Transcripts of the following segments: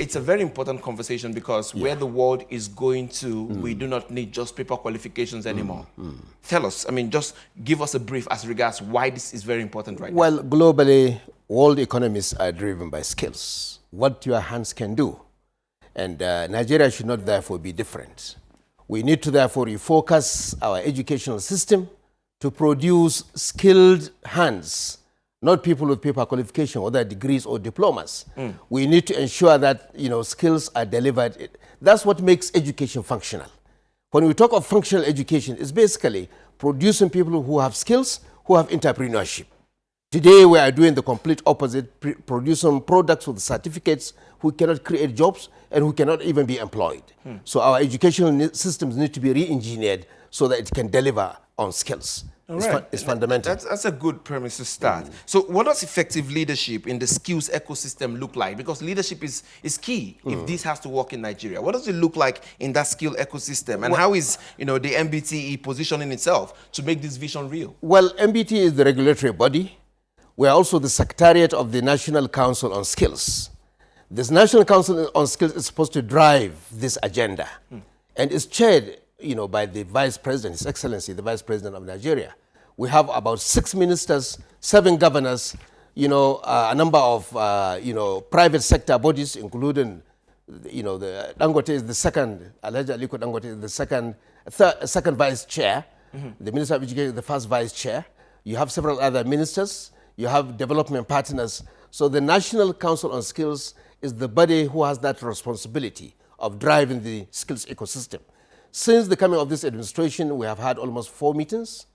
it's a very important conversation because where the world is going to, we do not need just paper qualifications anymore. Tell us, I mean, just give us a brief as regards why this is very important right now. Well, globally, world economies are driven by skills, what your hands can do. And Nigeria should not therefore be different. We need to therefore refocus our educational system to produce skilled hands, not people with paper qualification, whether degrees or diplomas. We need to ensure that skills are delivered. That's what makes education functional. When we talk of functional education, it's basically producing people who have skills, who have entrepreneurship. Today, we are doing the complete opposite, producing products with certificates who cannot create jobs and who cannot even be employed. So our educational systems need to be re-engineered so that it can deliver on skills. It's fundamental. That's a good premise to start. So what does effective leadership in the skills ecosystem look like? Because leadership is key if this has to work in Nigeria. What does it look like in that skill ecosystem? And how is the MBTE positioning itself to make this vision real? Well, MBTE is the regulatory body. We are also the Secretariat of the National Council on Skills. This National Council on Skills is supposed to drive this agenda. And it's chaired by the Vice President, His Excellency, the Vice President of Nigeria. We have about 6 ministers, 7 governors, a number of, private sector bodies, including, the Dangote is the second, Alhaji Aliko Dangote is the second vice chair. The Minister of Education is the first vice chair. You have several other ministers. You have development partners. So the National Council on Skills is the body who has that responsibility of driving the skills ecosystem. Since the coming of this administration, we have had almost 4 meetings,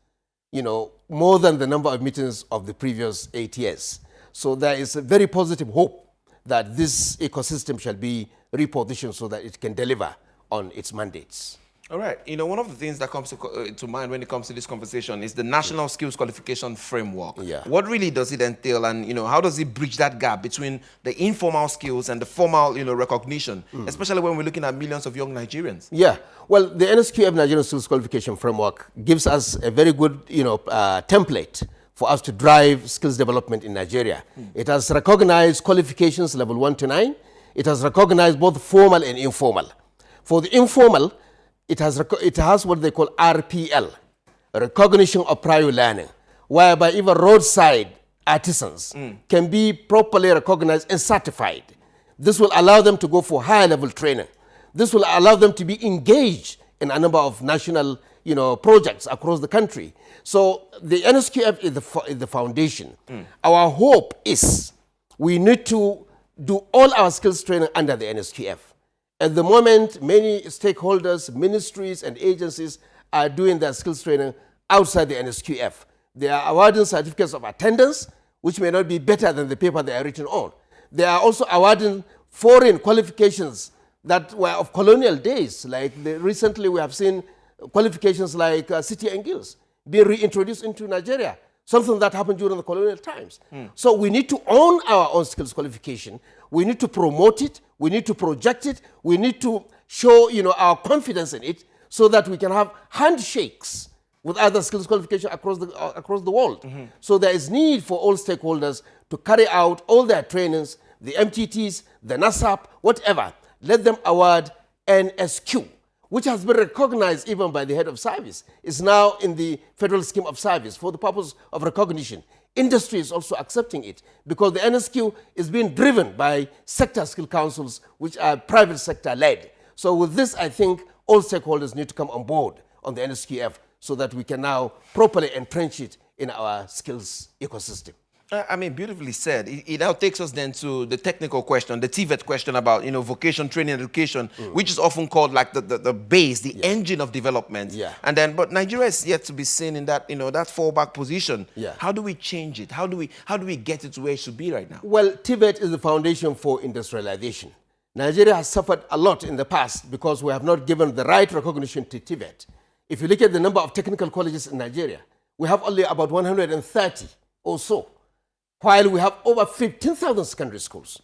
more than the number of meetings of the previous 8 years. So there is a very positive hope that this ecosystem shall be repositioned so that it can deliver on its mandates. All right. One of the things that comes to mind when it comes to this conversation is the National Skills Qualification Framework. What really does it entail, and how does it bridge that gap between the informal skills and the formal recognition, especially when we're looking at millions of young Nigerians? Yeah. Well, the NSQF Nigerian Skills Qualification Framework gives us a very good template for us to drive skills development in Nigeria. It has recognized qualifications level 1 to 9. It has recognized both formal and informal. For the informal, it has what they call RPL, recognition of prior learning, whereby even roadside artisans can be properly recognized and certified. This will allow them to go for higher level training. This will allow them to be engaged in a number of national projects across the country. So the NSQF is the foundation. Our hope is we need to do all our skills training under the NSQF. At the moment, many stakeholders, ministries, and agencies are doing their skills training outside the NSQF. They are awarding certificates of attendance, which may not be better than the paper they are written on. They are also awarding foreign qualifications that were of colonial days. Like recently, we have seen qualifications like City and Guilds being reintroduced into Nigeria, something that happened during the colonial times. So we need to own our own skills qualification. We need to promote it. We need to project it. We need to show, our confidence in it so that we can have handshakes with other skills qualification across the world. So there is need for all stakeholders to carry out all their trainings, the MTTs, the NASAP, whatever. Let them award NSQ, which has been recognized even by the head of service. It's now in the federal scheme of service for the purpose of recognition. Industry is also accepting it because the NSQ is being driven by sector skill councils, which are private sector led. So with this, I think all stakeholders need to come on board on the NSQF so that we can now properly entrench it in our skills ecosystem. I mean, beautifully said. It now takes us then to the technical question, the TVET question about, vocation, training, education, which is often called like the base, the engine of development. And then, but Nigeria is yet to be seen in that, that fallback position. How do we change it? How do we get it to where it should be right now? Well, TVET is the foundation for industrialization. Nigeria has suffered a lot in the past because we have not given the right recognition to TVET. If you look at the number of technical colleges in Nigeria, we have only about 130 or so, while we have over 15,000 secondary schools.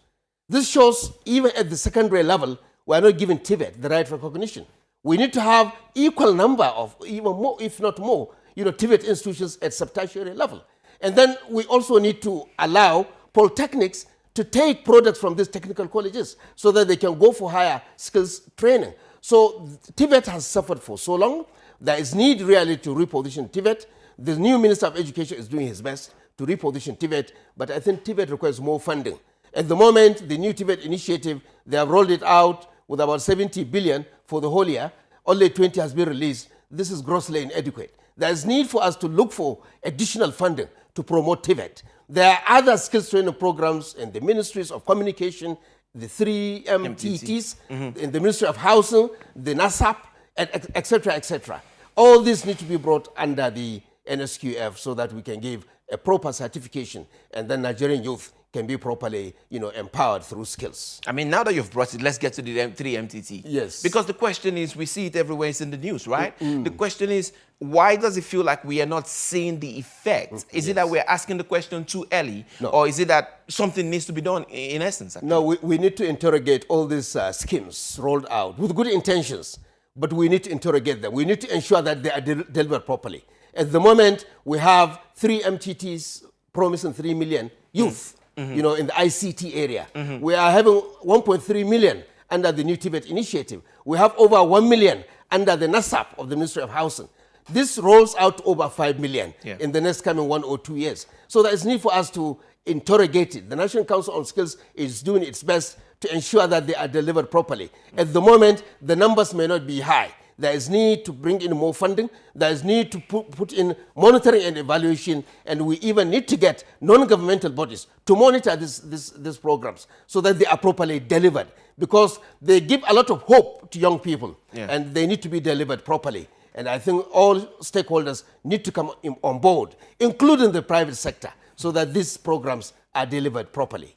This shows even at the secondary level, we are not giving TVET the right recognition. We need to have equal number of, even more, if not more, TVET institutions at sub-tertiary level. And then we also need to allow polytechnics to take products from these technical colleges so that they can go for higher skills training. So TVET has suffered for so long. There is need really to reposition TVET. The new Minister of Education is doing his best to reposition TVET, but I think TVET requires more funding. At the moment, the new TVET initiative, they have rolled it out with about 70 billion for the whole year. Only 20 has been released. This is grossly inadequate. There is need for us to look for additional funding to promote TVET. There are other skills training programs in the ministries of communication, the 3 MTTs, in the Ministry of Housing, the NASAP, etc., etc. All these need to be brought under the NSQF so that we can give a proper certification, and then Nigerian youth can be properly, empowered through skills. I mean, now that you've brought it, let's get to the 3 MTT. Yes. Because the question is, we see it everywhere, it's in the news, right? The question is, why does it feel like we are not seeing the effect? Is it that we're asking the question too early? No. Or is it that something needs to be done in essence? Actually? No, we need to interrogate all these schemes rolled out with good intentions, but we need to interrogate them. We need to ensure that they are delivered properly. At the moment, we have 3 MTTs promising 3 million youth. In the ICT area. We are having 1.3 million under the new TVET initiative. We have over 1 million under the NASAP of the Ministry of Housing. This rolls out to over 5 million in the next coming 1 or 2 years. So there is need for us to interrogate it. The National Council on Skills is doing its best to ensure that they are delivered properly. At the moment, the numbers may not be high. There is need to bring in more funding. There is need to put in monitoring and evaluation, and we even need to get non-governmental bodies to monitor these programs so that they are properly delivered, because they give a lot of hope to young people, and they need to be delivered properly. And I think all stakeholders need to come on board, including the private sector, so that these programs are delivered properly.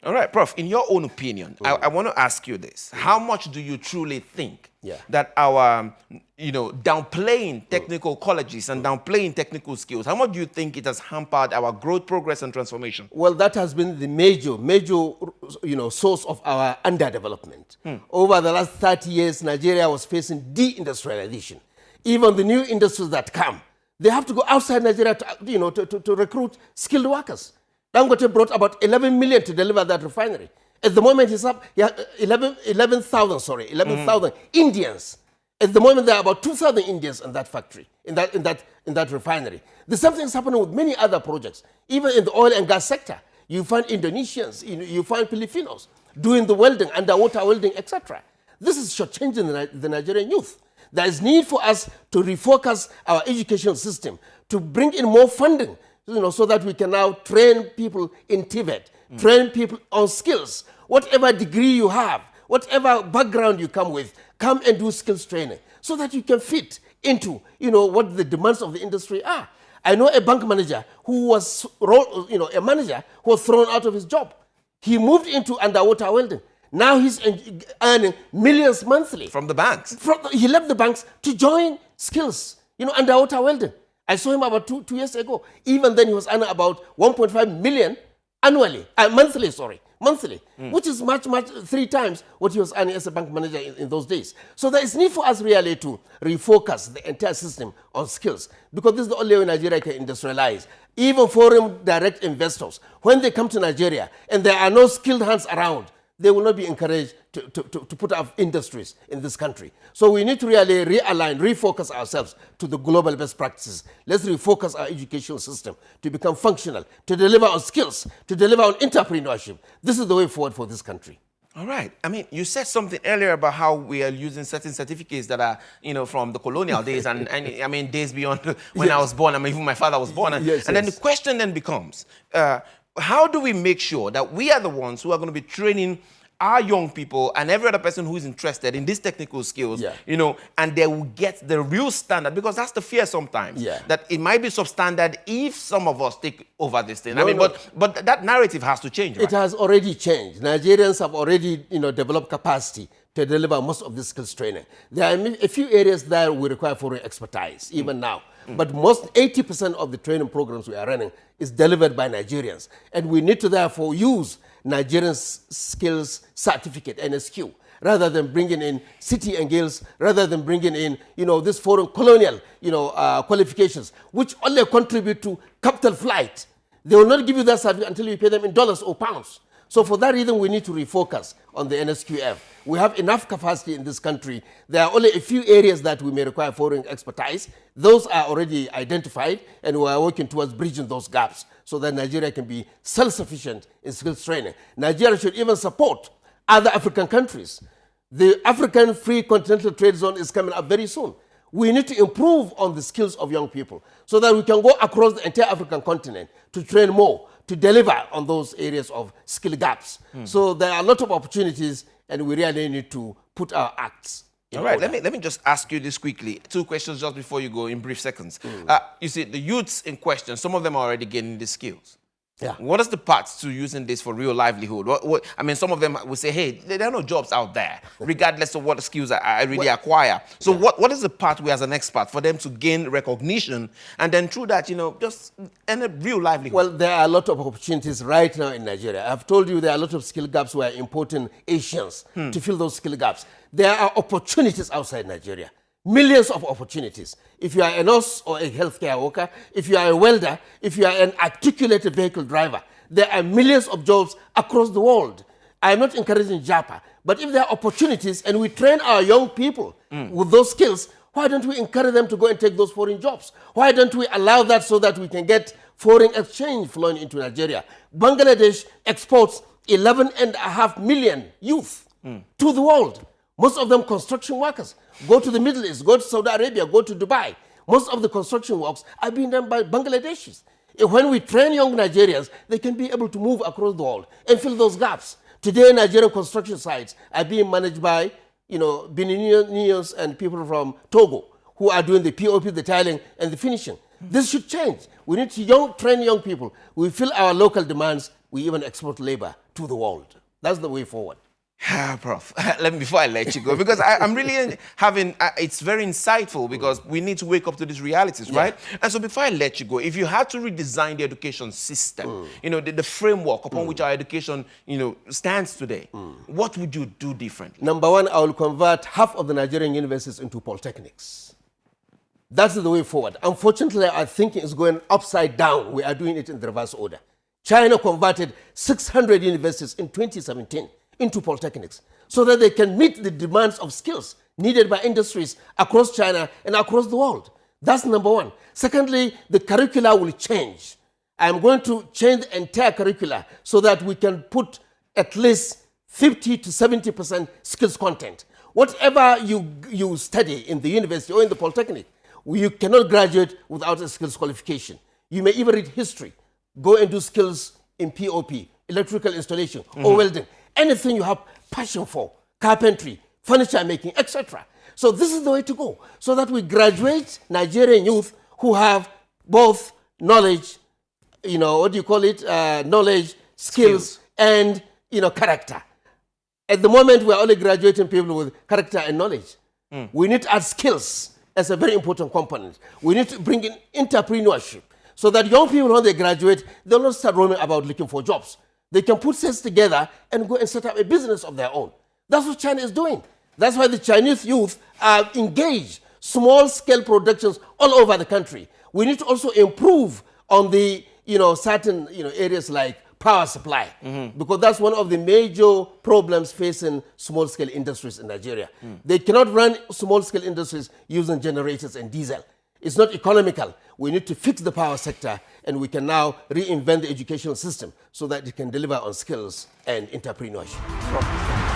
All right, Prof, in your own opinion, I want to ask you this. How much do you truly think that our, downplaying technical colleges and downplaying technical skills, how much do you think it has hampered our growth, progress, and transformation? Well, that has been the major, source of our underdevelopment. Over the last 30 years, Nigeria was facing deindustrialization. Even the new industries that come, they have to go outside Nigeria to recruit skilled workers. Dangote brought about 11 million to deliver that refinery. At the moment, he's up 11,000 Indians. At the moment, there are about 2,000 Indians in that factory, in that refinery. The same thing is happening with many other projects. Even in the oil and gas sector, you find Indonesians, you find Filipinos doing the welding, underwater welding, etc. This is shortchanging the Nigerian youth. There is need for us to refocus our education system, to bring in more funding, so that we can now train people in TVET, train people on skills. Whatever degree you have, whatever background you come with, come and do skills training so that you can fit into, what the demands of the industry are. I know a bank manager who was, a manager who was thrown out of his job. He moved into underwater welding. Now he's earning millions monthly. From the banks? He left the banks to join skills, underwater welding. I saw him about two years ago. Even then, he was earning about 1.5 million monthly, which is much, 3 times what he was earning as a bank manager in those days. So there is need for us really to refocus the entire system on skills, because this is the only way Nigeria can industrialize. Even foreign direct investors, when they come to Nigeria and there are no skilled hands around, they will not be encouraged to put up industries in this country. So we need to really realign, refocus ourselves to the global best practices. Let's refocus our educational system to become functional, to deliver on skills, to deliver on entrepreneurship. This is the way forward for this country. All right. I mean, you said something earlier about how we are using certain certificates that are, from the colonial days and I mean, days beyond when I was born. I mean, even my father was born. And then the question then becomes, how do we make sure that we are the ones who are going to be training our young people and every other person who is interested in these technical skills, and they will get the real standard? Because that's the fear sometimes, that it might be substandard if some of us take over this thing. But that narrative has to change, right? It has already changed. Nigerians have already, developed capacity to deliver most of this skills training. There are a few areas that we require foreign expertise, even now. But 80% of the training programs we are running is delivered by Nigerians. And we need to therefore use Nigerian Skills Certificate, NSQ, rather than bringing in City and Guilds, rather than bringing in, this foreign colonial, qualifications, which only contribute to capital flight. They will not give you that certificate until you pay them in dollars or pounds. So for that reason, we need to refocus on the NSQF. We have enough capacity in this country. There are only a few areas that we may require foreign expertise. Those are already identified, and we are working towards bridging those gaps so that Nigeria can be self-sufficient in skills training. Nigeria should even support other African countries. The African Free Continental Trade Zone is coming up very soon. We need to improve on the skills of young people so that we can go across the entire African continent to train more, to deliver on those areas of skill gaps. So there are a lot of opportunities, and we really need to put our acts in All right, order. let me just ask you this quickly. 2 questions just before you go in brief seconds. You see, the youths in question, some of them are already gaining the skills. Yeah. What is the path to using this for real livelihood? I mean, some of them will say, hey, there are no jobs out there, regardless of what skills I really acquire. So what is the pathway as an expert for them to gain recognition and then through that, just earn a real livelihood? Well, there are a lot of opportunities right now in Nigeria. I've told you there are a lot of skill gaps. We are importing Asians to fill those skill gaps. There are opportunities outside Nigeria. Millions of opportunities. If you are a nurse or a healthcare worker, if you are a welder, if you are an articulated vehicle driver, there are millions of jobs across the world. I am not encouraging JAPA, but if there are opportunities and we train our young people with those skills, why don't we encourage them to go and take those foreign jobs? Why don't we allow that so that we can get foreign exchange flowing into Nigeria? Bangladesh exports 11.5 million youth to the world. Most of them construction workers. Go to the Middle East, go to Saudi Arabia, go to Dubai. Most of the construction works are being done by Bangladeshis. When we train young Nigerians, they can be able to move across the world and fill those gaps. Today, Nigerian construction sites are being managed by, Beninese and people from Togo who are doing the POP, the tiling, and the finishing. This should change. We need to train young people. We fill our local demands. We even export labor to the world. That's the way forward. Prof, before I let you go, because I'm really it's very insightful because we need to wake up to these realities, right? And so before I let you go, if you had to redesign the education system, the framework upon which our education, stands today, what would you do differently? Number one, I will convert half of the Nigerian universities into polytechnics. That's the way forward. Unfortunately, our thinking is going upside down. We are doing it in the reverse order. China converted 600 universities in 2017 into polytechnics so that they can meet the demands of skills needed by industries across China and across the world. That's number one. Secondly, the curricula will change. I'm going to change the entire curricula so that we can put at least 50 to 70% skills content. Whatever you study in the university or in the polytechnic, you cannot graduate without a skills qualification. You may even read history, go and do skills in POP, electrical installation, or welding. Anything you have passion for, carpentry, furniture making, etc. So this is the way to go, so that we graduate Nigerian youth who have both knowledge, knowledge, skills, and, character. At the moment, we're only graduating people with character and knowledge. We need to add skills as a very important component. We need to bring in entrepreneurship so that young people, when they graduate, they'll not start roaming about looking for jobs. They can put sets together and go and set up a business of their own. That's what China is doing. That's why the Chinese youth are engaged, small-scale productions all over the country. We need to also improve on the, certain, areas like power supply, because that's one of the major problems facing small-scale industries in Nigeria. They cannot run small-scale industries using generators and diesel. It's not economical. We need to fix the power sector, and we can now reinvent the educational system so that it can deliver on skills and entrepreneurship.